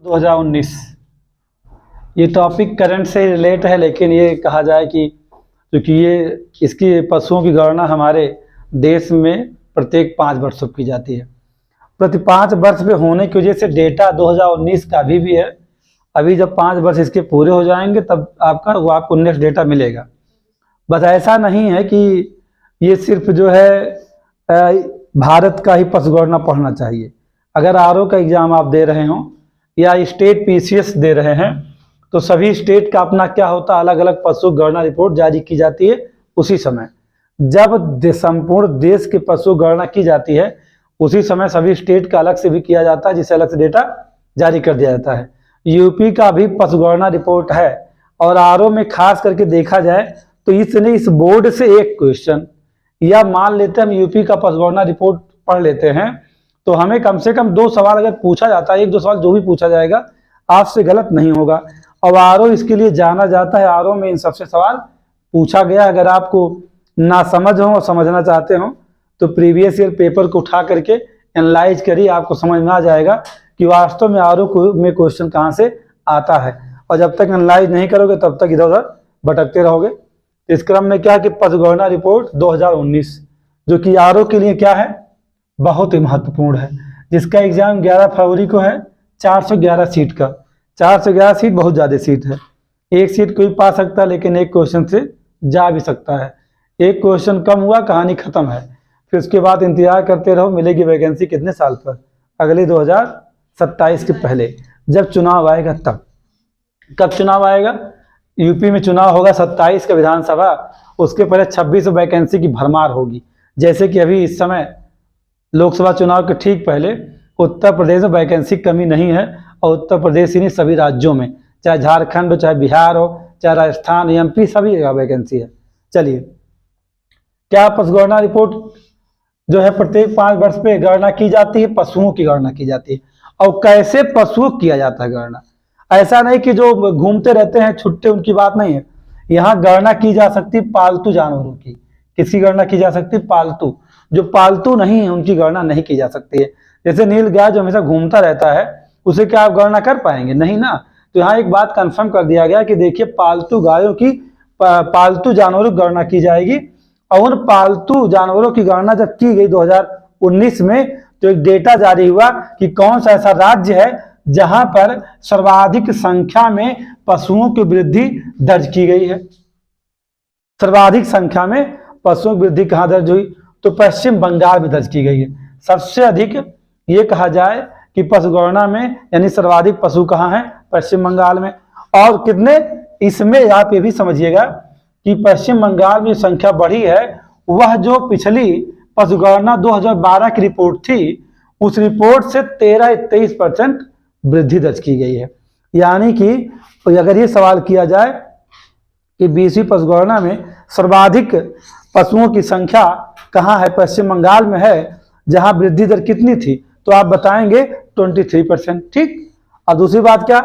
2019 ये topic current से relate है, लेकिन ये कहा जाए कि क्योंकि ये इसकी पशुओं की गणना हमारे देश में प्रत्येक 5 वर्षों की जाती है। प्रति 5 वर्ष पे होने की वजह से डेटा 2019 का अभी भी है। अभी जब 5 वर्ष इसके पूरे हो जाएंगे तब आपको नेक्स्ट डेटा मिलेगा। बस ऐसा नहीं है कि ये सिर्फ जो है भारत का ही पशु गणना पढ़ना चाहिए। अगर आरओ का एग्जाम आप दे रहे हो या स्टेट पीसीएस दे रहे हैं तो सभी स्टेट का अपना क्या होता है, अलग अलग पशु गणना रिपोर्ट जारी की जाती है। उसी समय जब संपूर्ण देश की पशु गणना की जाती है उसी समय सभी स्टेट का अलग से भी किया जाता है, जिसे अलग से डेटा जारी कर दिया जाता है। यूपी का भी पशु गणना रिपोर्ट है और आरओ में खास करके देखा जाए तो इसने इस बोर्ड से एक क्वेश्चन या मान लेते हैं हम यूपी का पशु गणना रिपोर्ट पढ़ लेते हैं तो हमें कम से कम 2 सवाल अगर पूछा जाता है, 1-2 सवाल जो भी पूछा जाएगा आपसे गलत नहीं होगा। और आरओ इसके लिए जाना जाता है, आरओ में इन सबसे सवाल पूछा गया। अगर आपको ना समझ हो और समझना चाहते हो तो प्रीवियस ईयर पेपर को उठा करके एनालाइज करिए, आपको समझ में आ जाएगा कि वास्तव में आरओ में क्वेश्चन कहाँ से आता है। और जब तक एनालाइज नहीं करोगे तब तक इधर उधर भटकते रहोगे। इस क्रम में क्या कि पशु गणना रिपोर्ट 2019 जो कि आरओ के लिए क्या है, बहुत ही महत्वपूर्ण है, जिसका एग्जाम 11 फरवरी को है। 411 सीट का, 411 सीट बहुत ज़्यादा सीट है। एक सीट कोई पा सकता है लेकिन एक क्वेश्चन से जा भी सकता है। एक क्वेश्चन कम हुआ कहानी खत्म है। फिर उसके बाद इंतजार करते रहो, मिलेगी वैकेंसी कितने साल पर, अगले 2027 के पहले जब चुनाव आएगा तब। कब चुनाव आएगा? यूपी में चुनाव होगा 27 का विधानसभा, उसके पहले 26 वैकेंसी की भरमार होगी। जैसे कि अभी इस समय लोकसभा चुनाव के ठीक पहले उत्तर प्रदेश में वैकेंसी कमी नहीं है और उत्तर प्रदेश ही नहीं सभी राज्यों में, चाहे झारखंड हो, चाहे बिहार हो, चाहे राजस्थान, एमपी, सभी जगह वैकेंसी है। चलिए, क्या पशु गणना रिपोर्ट जो है प्रत्येक 5 वर्ष पे गणना की जाती है, पशुओं की गणना की जाती है। और कैसे पशुओं किया जाता है गणना? ऐसा नहीं कि जो घूमते रहते हैं छुट्टे, उनकी बात नहीं है। यहाँ गणना की जा सकती पालतू जानवरों की। किसकी गणना की जा सकती? पालतू। जो पालतू नहीं है उनकी गणना नहीं की जा सकती है। जैसे नील गाय जो हमेशा घूमता रहता है उसे क्या आप गणना कर पाएंगे? नहीं ना। तो यहाँ एक बात कंफर्म कर दिया गया कि देखिए पालतू गायों की, पालतू जानवरों की गणना की जाएगी। और उन पालतू जानवरों की गणना जब की गई 2019 में तो एक डेटा जारी हुआ कि कौन सा ऐसा राज्य है जहां पर सर्वाधिक संख्या में पशुओं की वृद्धि दर्ज की गई है। सर्वाधिक संख्या में पशुओं की वृद्धि कहां दर्ज हुई? तो पश्चिम बंगाल में दर्ज की गई है। सबसे अधिक ये कहा जाए कि पशु गणना में यानी सर्वाधिक पशु कहाँ हैं? पश्चिम बंगाल में। और कितने? इसमें आप ये भी समझिएगा कि पश्चिम बंगाल में संख्या बढ़ी है, वह जो पिछली पशु गणना 2012 की रिपोर्ट थी उस रिपोर्ट से 13-23% वृद्धि दर्ज की गई है। यानी कि अगर ये सवाल किया जाए कि 20वीं पशु गणना में सर्वाधिक पशुओं की संख्या कहाँ है? पश्चिम बंगाल में है, जहां वृद्धि दर कितनी थी? तो आप बताएंगे 23%। ठीक। और दूसरी बात क्या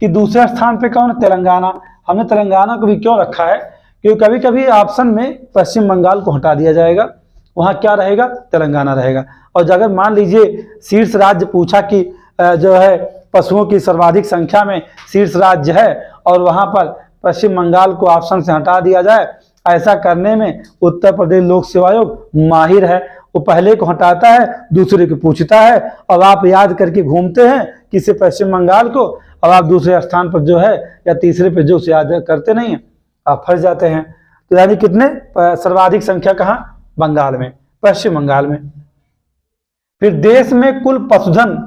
कि दूसरे स्थान पे कौन है? तेलंगाना। हमने तेलंगाना को भी क्यों रखा है? क्योंकि कभी कभी ऑप्शन में पश्चिम बंगाल को हटा दिया जाएगा, वहां क्या रहेगा? तेलंगाना रहेगा। और अगर मान लीजिए शीर्ष राज्य पूछा कि जो है पशुओं की सर्वाधिक संख्या में शीर्ष राज्य है और वहां पर पश्चिम बंगाल को ऑप्शन से हटा दिया जाए, ऐसा करने में उत्तर प्रदेश लोक सेवा आयोग माहिर है। वो पहले को हटाता है, दूसरे को पूछता है, और आप याद करके घूमते हैं किसी पश्चिम बंगाल को, और आप दूसरे स्थान पर जो है या तीसरे पे जो याद करते नहीं है, आप फंस जाते हैं। तो यानी कितने सर्वाधिक संख्या कहाँ? बंगाल में, पश्चिम बंगाल में। फिर देश में कुल पशुधन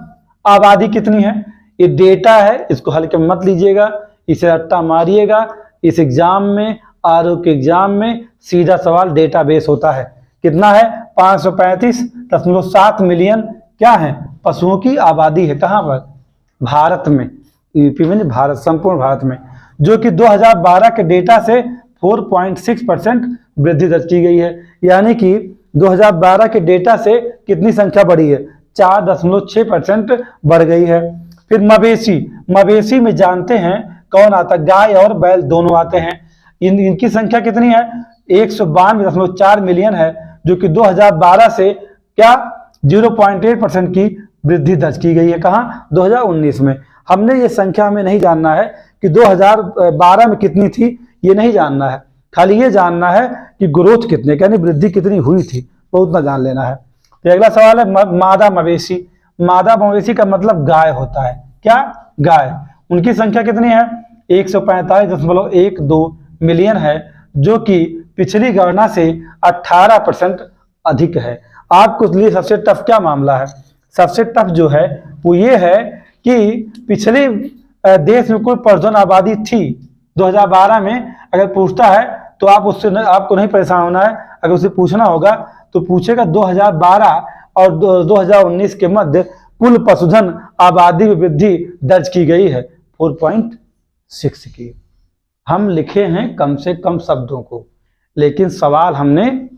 आबादी कितनी है? ये डेटा है, इसको हल्के में मत लीजिएगा, इसे रट्टा मारिएगा। इस एग्जाम में, आरओ के एग्जाम में सीधा सवाल डेटाबेस होता है। कितना है? 535.7 मिलियन क्या है? पशुओं की आबादी है। कहां पर? भारत में, यूपी में नहीं, भारत, संपूर्ण भारत में, जो कि 2012 के डेटा से 4.6% वृद्धि दर्ज की गई है। यानी कि 2012 के डेटा से कितनी संख्या बढ़ी है? 4.6% बढ़ गई है। फिर मवेशी, मवेशी में जानते हैं कौन आता है? गाय और बैल दोनों आते हैं। इनकी संख्या कितनी है? 192.4 मिलियन है, जो कि 2012 से क्या 0.8% की वृद्धि दर्ज की गई है। कहाँ? 2019 में। हमने ये संख्या हमें नहीं जानना है कि 2012 में कितनी थी, ये नहीं जानना है, खाली ये जानना है कि ग्रोथ कितने यानी वृद्धि कितनी हुई थी, वो उतना जान लेना है। तो अगला सवाल है मादा मवेशी। मादा मवेशी का मतलब गाय होता है, क्या, गाय। उनकी संख्या कितनी है, 145.12 मिलियन है, जो कि पिछली गणना से 18% अधिक है। आपको लिए सबसे टफ क्या मामला है, सबसे टफ जो है वो ये है कि पिछले देश में कोई प्रजनन आबादी थी 2012 में, अगर पूछता है तो आप उससे आपको नहीं परेशान होना है। अगर उसे पूछना होगा तो पूछेगा 2012 और 2019 के मध्य कुल पशुधन आबादी में वृद्धि दर्ज की गई है 4.6 की। हम लिखे हैं कम से कम शब्दों को, लेकिन सवाल हमने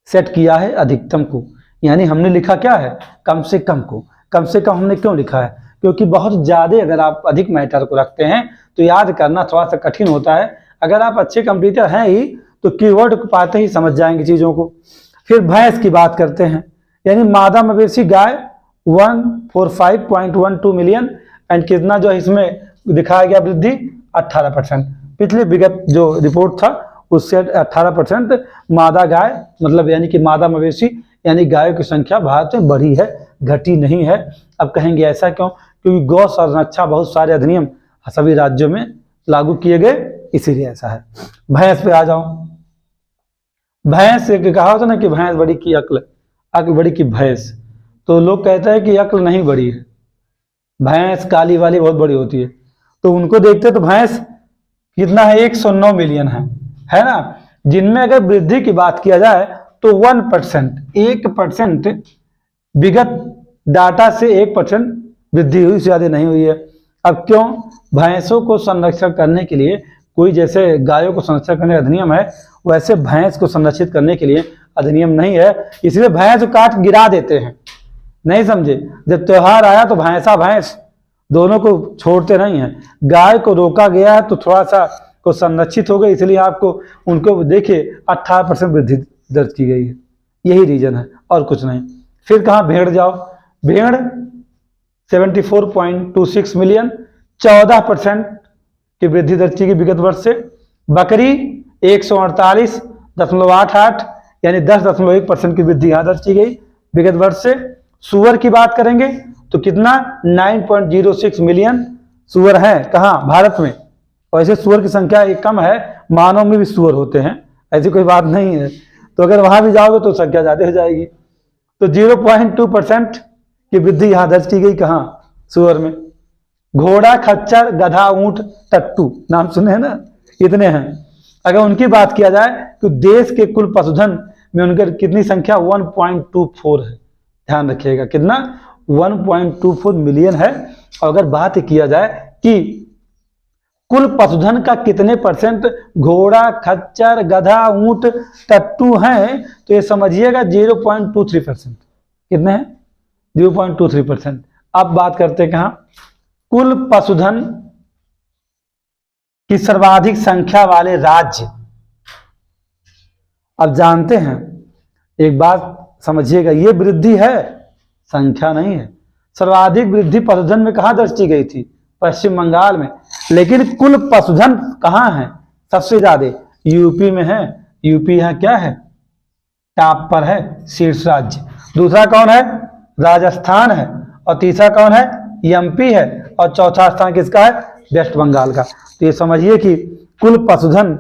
सेट किया है अधिकतम को, यानी हमने लिखा क्या है, कम से कम को। कम से कम हमने क्यों लिखा है, क्योंकि बहुत ज़्यादा अगर आप अधिक मैटर को रखते हैं तो याद करना थोड़ा सा कठिन होता है। अगर आप अच्छे कंप्यूटर हैं ही तो कीवर्ड को पाते ही समझ जाएंगे चीज़ों को। फिर भैंस की बात करते हैं, यानी मादा मवेशी गाय 145.12 मिलियन एंड कितना जो इसमें दिखाया गया वृद्धि 18%। पिछले विगत जो रिपोर्ट था उससे 18% मादा गाय मतलब यानी कि मादा मवेशी यानी गायों की संख्या भारत में बढ़ी है, घटी नहीं है। अब कहेंगे ऐसा क्यों, क्योंकि गौ संरक्षा बहुत सारे अधिनियम सभी राज्यों में लागू किए गए, इसीलिए ऐसा है। भैंस पे आ जाओ। भैंस कहा होता ना कि भैंस बड़ी की अक्ल, अक्ल बड़ी की भैंस, तो लोग कहते हैं कि अक्ल नहीं बड़ी है, भैंस काली वाली बहुत बड़ी होती है। तो उनको देखते तो भैंस कितना है, 109 मिलियन है ना। जिनमें अगर वृद्धि की बात किया जाए तो 1% विगत डाटा से 1% वृद्धि हुई, ज्यादा नहीं हुई है। अब क्यों, भैंसों को संरक्षण करने के लिए कोई जैसे गायों को संरक्षण करने का अधिनियम है, वैसे भैंस को संरक्षित करने के लिए अधिनियम नहीं है, इसलिए भैंस काट गिरा देते हैं। नहीं समझे, जब त्योहार आया तो भैंसा भैंस दोनों को छोड़ते नहीं हैं। गाय को रोका गया है तो थोड़ा सा को संरक्षित हो गए, इसलिए आपको उनको देखिए 18% वृद्धि दर्ज की गई है, यही रीजन है और कुछ नहीं। फिर कहाँ, भेड़ जाओ। भेड़ 74.26 मिलियन 14% की वृद्धि दर्ज की गई विगत वर्ष से। बकरी 148.88 यानी 10.1% की वृद्धि यहाँ दर्ज की गई विगत वर्ष से। सुअर की बात करेंगे तो कितना, 9.06 मिलियन सुअर हैं कहाँ, भारत में। वैसे सुअर की संख्या एक कम है, मानव में भी सुअर होते हैं, ऐसी कोई बात नहीं है। तो अगर वहां भी जाओगे तो संख्या ज्यादा हो जाएगी। तो 0.2% की वृद्धि यहाँ दर्ज की गई कहाँ, सुअर में। घोड़ा, खच्चर, गधा, ऊंट, टट्टू, नाम सुने हैं ना, इतने हैं। अगर उनकी बात किया जाए तो देश के कुल पशुधन में उनकी कितनी संख्या 1.24 है, ध्यान रखिएगा कितना, 1.24 मिलियन है। और अगर बात किया जाए कि कुल पशुधन का कितने परसेंट घोड़ा, खच्चर, गधा, ऊंट, टट्टू हैं, तो ये समझिएगा 0.23%। कितने हैं, 0.23%। अब बात करते हैं कहाँ, कुल पशुधन की सर्वाधिक संख्या वाले राज्य। अब जानते हैं, एक बात समझिएगा, ये वृद्धि है, संख्या नहीं है। सर्वाधिक वृद्धि पशुधन में कहाँ दर्ज की गई थी, पश्चिम बंगाल में। लेकिन कुल पशुधन कहाँ है सबसे ज्यादा, यूपी में है। यूपी यहाँ क्या है, टॉप पर है, शीर्ष राज्य। दूसरा कौन है, राजस्थान है। और तीसरा कौन है, एमपी है। और चौथा स्थान किसका है, वेस्ट बंगाल का। तो ये समझिए कि कुल पशुधन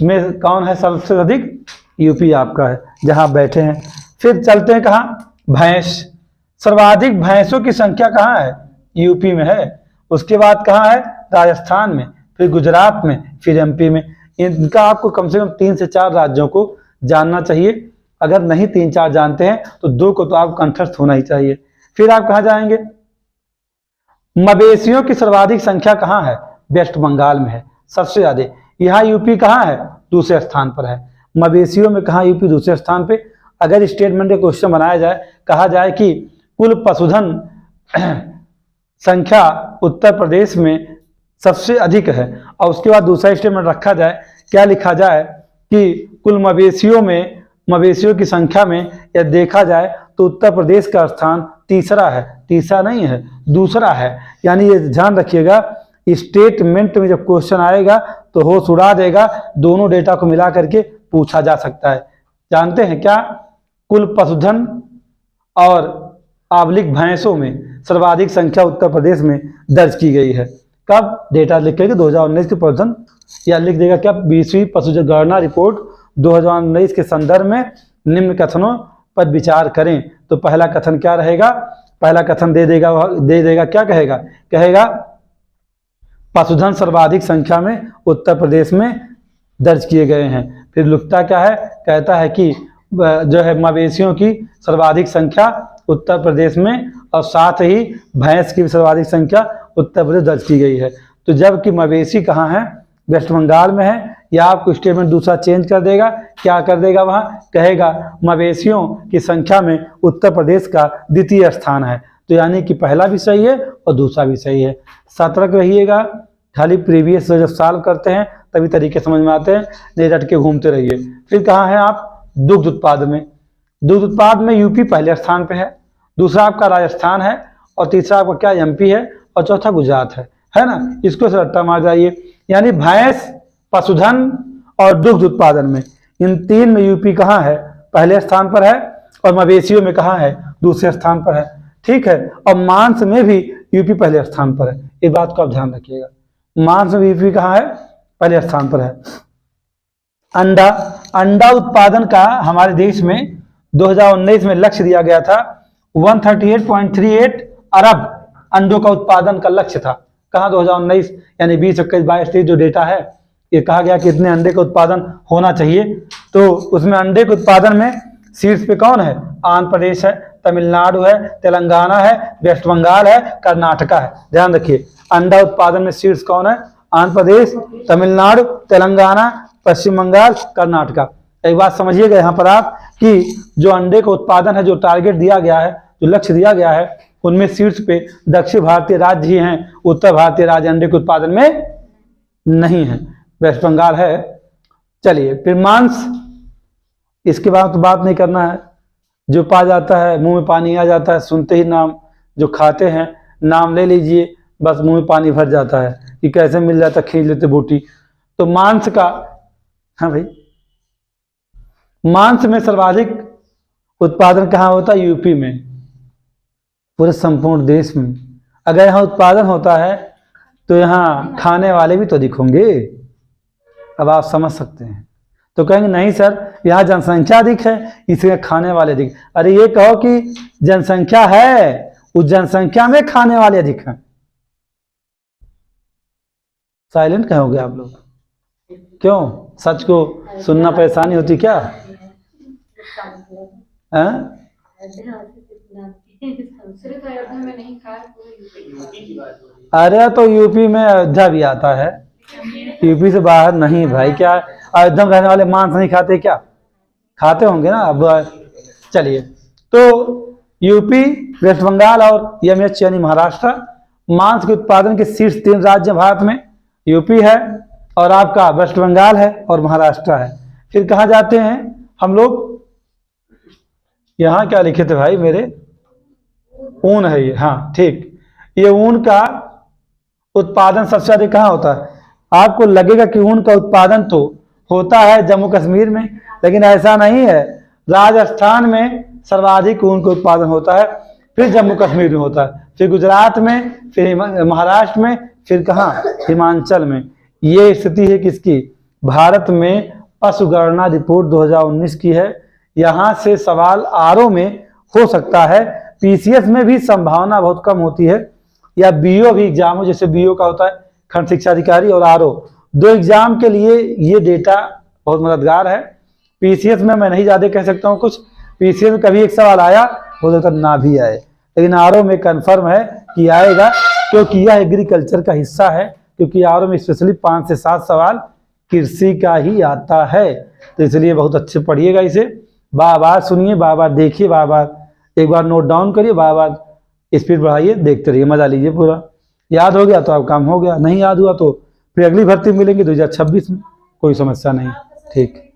में कौन है सबसे अधिक, यूपी आपका है, जहां बैठे हैं। फिर चलते हैं कहाँ, भैंस। सर्वाधिक भैंसों की संख्या कहाँ है, यूपी में है। उसके बाद कहाँ है, राजस्थान में, फिर गुजरात में, फिर एमपी में। इनका आपको कम से कम 3 से 4 राज्यों को जानना चाहिए। अगर नहीं 3-4 जानते हैं तो 2 को तो आप कंठस्थ होना ही चाहिए। फिर आप कहाँ जाएंगे, मवेशियों की सर्वाधिक संख्या कहाँ है, वेस्ट बंगाल में है सबसे ज्यादा। यहाँ यूपी कहाँ है, दूसरे स्थान पर है। मवेशियों में कहाँ, यूपी दूसरे स्थान पे। अगर स्टेटमेंट का क्वेश्चन बनाया जाए, कहा जाए कि कुल पशुधन संख्या उत्तर प्रदेश में सबसे अधिक है, और उसके बाद दूसरा स्टेटमेंट रखा जाए, क्या लिखा जाए कि कुल मवेशियों की संख्या में यह देखा जाए तो उत्तर प्रदेश का स्थान तीसरा है, तीसरा नहीं है, दूसरा है। यानी ये ध्यान रखिएगा, स्टेटमेंट में जब क्वेश्चन आएगा तो होश उड़ा देगा, दोनों डेटा को मिला करके पूछा जा सकता है। जानते हैं क्या, कुल पशुधन और आबलिक भैंसों में सर्वाधिक संख्या उत्तर प्रदेश में दर्ज की गई है। कब? डेटा लिख करके 2019 के पशुधन, या लिख देगा क्या, 20वीं पशुधन गणना रिपोर्ट 2019 के संदर्भ में निम्न कथनों पर विचार करें। तो पहला कथन क्या रहेगा? पहला कथन दे देगा क्या कहेगा? कहेगा पशुधन सर्वाधिक संख्या में उत्तर प्रदेश में दर्ज किए गए हैं। फिर लिखता क्या है? कहता है कि जो है मवेशियों की सर्वाधिक संख्या उत्तर प्रदेश में और साथ ही भैंस की सर्वाधिक संख्या उत्तर प्रदेश दर्ज की गई है। तो जबकि मवेशी कहाँ है? वेस्ट बंगाल में है। या आपको स्टेटमेंट दूसरा चेंज कर देगा, क्या कर देगा? वहाँ कहेगा मवेशियों की संख्या में उत्तर प्रदेश का द्वितीय स्थान है। तो यानी कि पहला भी सही है और दूसरा भी सही है। सतर्क रहिएगा, खाली प्रीवियस जब सॉल्व करते हैं तभी तरीके समझ में आते हैं, नहीं रट के घूमते रहिए। फिर कहाँ है आप? दुग्ध उत्पादन में। दुग्ध उत्पादन में यूपी पहले स्थान पे है, दूसरा आपका राजस्थान है और तीसरा आपका क्या, एमपी है और चौथा गुजरात है ना। इसको से रट्टा मार जाइए। यानी भैंस, पशुधन और दुग्ध उत्पादन में, इन तीन में यूपी कहाँ है? पहले स्थान पर है। और मवेशियों में कहाँ है? दूसरे स्थान पर है। ठीक है। और मांस में भी यूपी पहले स्थान पर है। इस बात को आप ध्यान रखिएगा, मांस में यूपी कहाँ है? पहले स्थान पर है। अंडा उत्पादन का हमारे देश में 2019 में लक्ष्य दिया गया था, 138.38 अरब अंडों का उत्पादन का लक्ष्य था। कहाँ? 2019 यानी 20, 21, 22, 23 जो डेटा है, ये कहा गया कि इतने अंडे का उत्पादन होना चाहिए। तो उसमें अंडे के उत्पादन में शीर्ष पे कौन है? आंध्र प्रदेश है, तमिलनाडु है, तेलंगाना है, वेस्ट बंगाल है, कर्नाटका है। ध्यान रखिए, अंडा उत्पादन में शीर्ष कौन है? आंध्र प्रदेश, तमिलनाडु, तेलंगाना, पश्चिम बंगाल, कर्नाटका। एक बात समझिएगा यहाँ पर आप कि जो अंडे का उत्पादन है, जो टारगेट दिया गया है, जो लक्ष्य दिया गया है, उनमें शीर्ष पे दक्षिण भारतीय राज्य ही हैं, उत्तर भारतीय राज्य अंडे के उत्पादन में नहीं है। वेस्ट बंगाल है। चलिए फिर मांस, इसके बाद तो बात नहीं करना है। जो पा जाता है मुंह में पानी आ जाता है, सुनते ही नाम, जो खाते हैं नाम ले लीजिए, बस मुंह में पानी भर जाता है कि कैसे मिल जाता, खींच लेते बूटी। तो मांस का, हाँ भाई, मांस में सर्वाधिक उत्पादन कहाँ होता है? यूपी में, पूरे संपूर्ण देश में। अगर यहाँ उत्पादन होता है तो यहाँ खाने वाले भी तो अधिक होंगे। अब आप समझ सकते हैं। तो कहेंगे नहीं सर, यहाँ जनसंख्या अधिक है इसलिए खाने वाले अधिक। अरे ये कहो कि जनसंख्या है, उस जनसंख्या में खाने वाले अधिक हैं। साइलेंट कहोगे आप लोग? क्यों? सच को सुनना परेशानी होती क्या? अरे तो यूपी में अयोध्या भी आता है, यूपी से बाहर नहीं भाई। क्या अयोध्या में रहने वाले मांस नहीं खाते क्या? खाते होंगे ना। अब चलिए, तो यूपी, वेस्ट बंगाल और एमएच यानी महाराष्ट्र मांस के उत्पादन के शीर्ष 3 राज्य भारत में यूपी है और आपका वेस्ट बंगाल है और महाराष्ट्र है। फिर कहाँ जाते हैं हम लोग? यहाँ क्या लिखे थे भाई मेरे? ऊन है ये, हाँ ठीक। ये ऊन का उत्पादन सबसे अधिक कहाँ होता है? आपको लगेगा कि ऊन का उत्पादन तो होता है जम्मू कश्मीर में, लेकिन ऐसा नहीं है। राजस्थान में सर्वाधिक ऊन का उत्पादन होता है, फिर जम्मू कश्मीर में होता है, फिर गुजरात में, फिर महाराष्ट्र में, फिर कहाँ? हिमाचल में। ये स्थिति है किसकी? भारत में पशुगणना रिपोर्ट 2019 की है। यहाँ से सवाल आरओ में हो सकता है, पीसीएस में भी संभावना बहुत कम होती है, या बीओ भी एग्जाम हो, जैसे बीओ का होता है खंड शिक्षा अधिकारी और आरओ, 2 एग्जाम के लिए ये डेटा बहुत मददगार है। पीसीएस में मैं नहीं ज़्यादा कह सकता हूँ कुछ, पीसीएस में कभी एक सवाल आया, हो सकता ना भी आए, लेकिन आरओ में कन्फर्म है कि आएगा, क्योंकि यह एग्रीकल्चर का हिस्सा है। क्योंकि आरओ में स्पेशली 5 से 7 सवाल कृषि का ही आता है। तो इसलिए बहुत अच्छे पढ़िएगा इसे, बार बार सुनिए, बार बार देखिए, बार बार एक बार नोट डाउन करिए, बार बार स्पीड बढ़ाइए, देखते रहिए, मजा लीजिए पूरा। याद हो गया तो आप काम हो गया, नहीं याद हुआ तो फिर अगली भर्ती मिलेंगी 2026 में, कोई समस्या नहीं। ठीक।